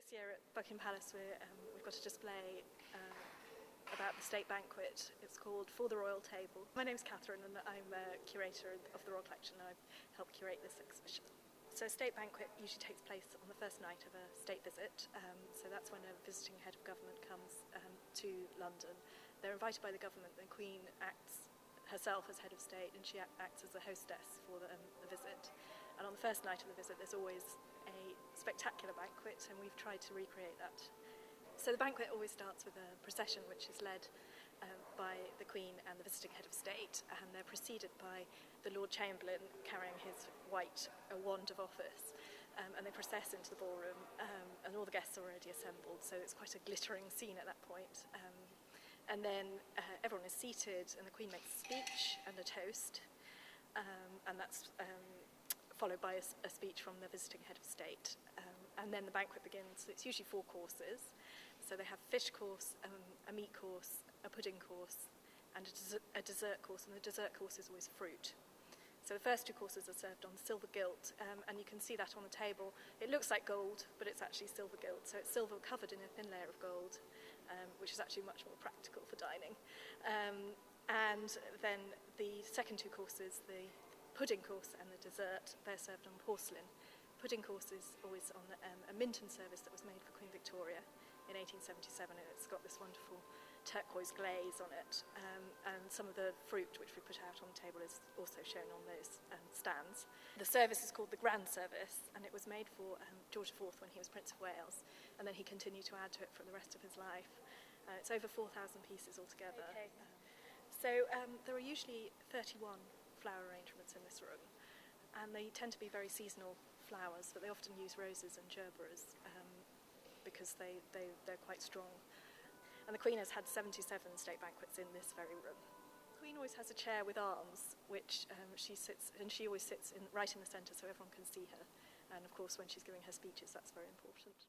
This year at Buckingham Palace we've got a display about the State Banquet. It's called For the Royal Table. My name's Catherine and I'm a curator of the Royal Collection and I've helped curate this exhibition. So State Banquet usually takes place on the first night of a state visit, so that's when a visiting head of government comes to London. They're invited by the government. The Queen acts herself as head of state and she acts as a hostess for the visit. And on the first night of the visit there's always a spectacular banquet, and we've tried to recreate that. So the banquet always starts with a procession which is led by the Queen and the visiting head of state, and they're preceded by the Lord Chamberlain carrying his white wand of office, and they process into the ballroom, and all the guests are already assembled, so it's quite a glittering scene at that point. And then everyone is seated and the Queen makes a speech and a toast, and that's followed by a speech from the visiting head of state. And then the banquet begins. It's usually 4 courses. So they have fish course, a meat course, a pudding course, and a dessert course, and the dessert course is always fruit. So the first 2 courses are served on silver gilt, and you can see that on the table. It looks like gold, but it's actually silver gilt. So it's silver covered in a thin layer of gold, which is actually much more practical for dining. And then the second 2 courses, the pudding course and the dessert, they're served on porcelain. Pudding course is always on a Minton service that was made for Queen Victoria in 1877, and it's got this wonderful turquoise glaze on it, and some of the fruit which we put out on the table is also shown on those stands. The service is called the Grand Service, and it was made for George IV when he was Prince of Wales, and then he continued to add to it for the rest of his life. It's over 4,000 pieces altogether. Okay. So there are usually 31 flower arrangements in this room, and they tend to be very seasonal flowers, but they often use roses and gerberas because they're quite strong. And the Queen has had 77 state banquets in this very room. The Queen always has a chair with arms, which she always sits right in the centre so everyone can see her. And of course when she's giving her speeches that's very important.